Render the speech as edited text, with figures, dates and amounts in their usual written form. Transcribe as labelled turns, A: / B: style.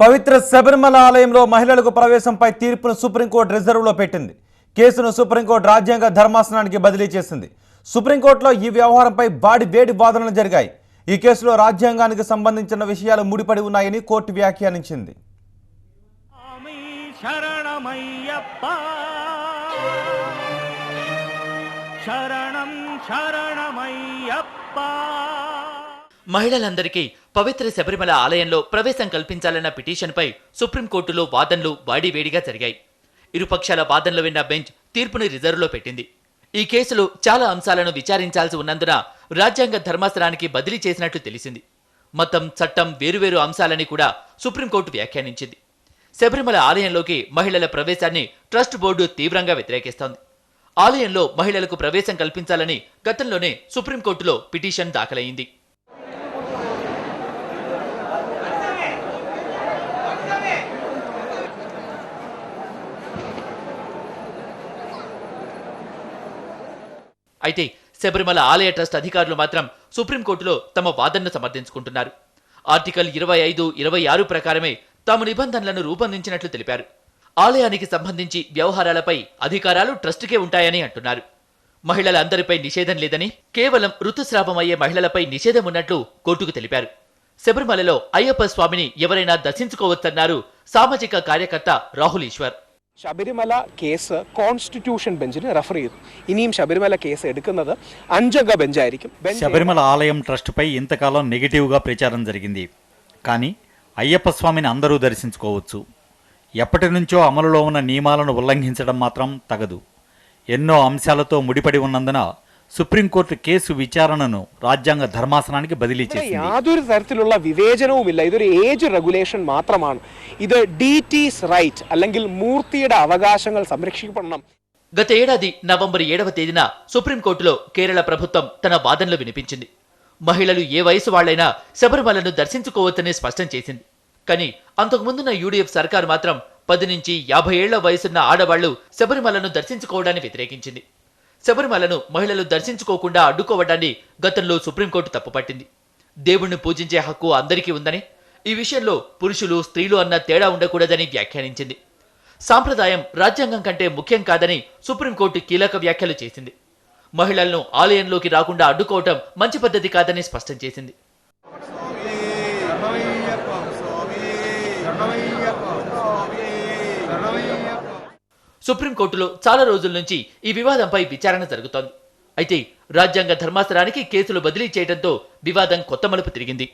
A: పవిత్ర శబరిమల ఆలయంలో మహిళలకు ప్రవేశంపై తీర్పును సుప్రీంకోర్టు రిజర్వ్లో పెట్టింది. కేసును సుప్రీంకోర్టు రాజ్యాంగ ధర్మాసనానికి బదిలీ చేసింది. సుప్రీంకోర్టులో ఈ వ్యవహారంపై వేడి వాదనలు జరిగాయి. ఈ కేసులో రాజ్యాంగానికి సంబంధించిన విషయాలు ముడిపడి ఉన్నాయని కోర్టు వ్యాఖ్యానించింది.
B: మహిళలందరికీ పవిత్ర శబరిమల ఆలయంలో ప్రవేశం కల్పించాలన్న పిటిషన్పై సుప్రీంకోర్టులో వాదనలు వాడివేడిగా జరిగాయి. ఇరుపక్షాల వాదనలు విన్న బెంచ్ తీర్పుని రిజర్వ్లో పెట్టింది. ఈ కేసులో చాలా అంశాలను విచారించాల్సి ఉన్నందున రాజ్యాంగ ధర్మాసనానికి బదిలీ చేసినట్లు తెలిసింది. మొత్తం చట్టం వేరువేరు అంశాలని కూడా సుప్రీంకోర్టు వ్యాఖ్యానించింది. శబరిమల ఆలయంలోకి మహిళల ప్రవేశాన్ని ట్రస్ట్ బోర్డు తీవ్రంగా వ్యతిరేకిస్తోంది. ఆలయంలో మహిళలకు ప్రవేశం కల్పించాలని గతంలోనే సుప్రీంకోర్టులో పిటిషన్ దాఖలైంది. అయితే శబరిమల ఆలయ ట్రస్ట్ అధికారులు మాత్రం సుప్రీంకోర్టులో తమ వాదనను సమర్థించుకుంటున్నారు. ఆర్టికల్ 25, 26 ప్రకారమే తాము నిబంధనలను రూపొందించినట్లు తెలిపారు. ఆలయానికి సంబంధించి వ్యవహారాలపై అధికారాలు ట్రస్టుకే ఉంటాయని అంటున్నారు. మహిళలందరిపై నిషేధం లేదని, కేవలం ఋతుస్రావమయ్యే మహిళలపై నిషేధం ఉన్నట్లు కోర్టుకు తెలిపారు. శబరిమలలో అయ్యప్ప స్వామిని ఎవరైనా దర్శించుకోవచ్చన్నారు సామాజిక కార్యకర్త రాహుల్ ఈశ్వర్.
C: ശബരിമല കേസ് കോൺസ്റ്റിറ്റ്യൂഷൻ ബെഞ്ചിന് റഫർ ചെയ്തു. ഇനിയും ശബരിമല കേസ് എടുക്കുന്നത് 5 അംഗ ബെഞ്ചായിരിക്കും.
D: శబరిమల ఆలయం ట్రస్టుపై ఇంతకాలం నెగిటివ్గా ప్రచారం జరిగింది. కానీ అయ్యప్ప స్వామిని అందరూ దర్శించుకోవచ్చు. ఎప్పటి నుంచో అమలులో ఉన్న నియమాలను ఉల్లంఘించడం మాత్రం తగదు. ఎన్నో అంశాలతో ముడిపడి ఉన్నందున సుప్రీంకోర్టు కేసు విచారణను రాజ్యాంగ ధర్మాసనానికి బదిలీ చేసింది.
C: യാതൊരു തരത്തിലുള്ള വിവേചനവുമില്ല. ഇതൊരു ഏജ് റെഗുലേഷൻ മാത്രമാണ്. ഇത് DT's റൈറ്റ് അല്ലെങ്കിൽ മൂർത്തിയുടെ അവകാശങ്ങൾ സംരക്ഷിക്കപ്പെടണം.
B: గత ఏడాది నవంబర్ 7వ తేదీన సుప్రీంకోర్టులో కేరళ ప్రభుత్వం తన వాదనలు వినిపించింది. మహిళలు ఏ వయసు వాళ్లైనా శబరిమలను దర్శించుకోవచ్చని స్పష్టం చేసింది. కానీ అంతకుముందున్న UDF సర్కారు మాత్రం 10 నుంచి 50 ఏళ్ల వయసున్న ఆడవాళ్లు శబరిమలను దర్శించుకోవడాన్ని వ్యతిరేకించింది. శబరిమలను మహిళలు దర్శించుకోకుండా అడ్డుకోవడాన్ని గతంలో సుప్రీంకోర్టు తప్పుపట్టింది. దేవుణ్ణి పూజించే హక్కు అందరికీ ఉందని, ఈ విషయంలో పురుషులు స్త్రీలు అన్న తేడా ఉండకూడదని వ్యాఖ్యానించింది. సాంప్రదాయం రాజ్యాంగం కంటే ముఖ్యం కాదని సుప్రీంకోర్టు కీలక వ్యాఖ్యలు చేసింది. మహిళలను ఆలయంలోకి రాకుండా అడ్డుకోవటం మంచి పద్ధతి కాదని స్పష్టం చేసింది. సుప్రీంకోర్టులో చాలా రోజుల నుంచి ఈ వివాదంపై విచారణ జరుగుతోంది. అయితే రాజ్యాంగ ధర్మాసనానికి కేసులు బదిలీ చేయడంతో వివాదం కొత్త మలుపు తిరిగింది.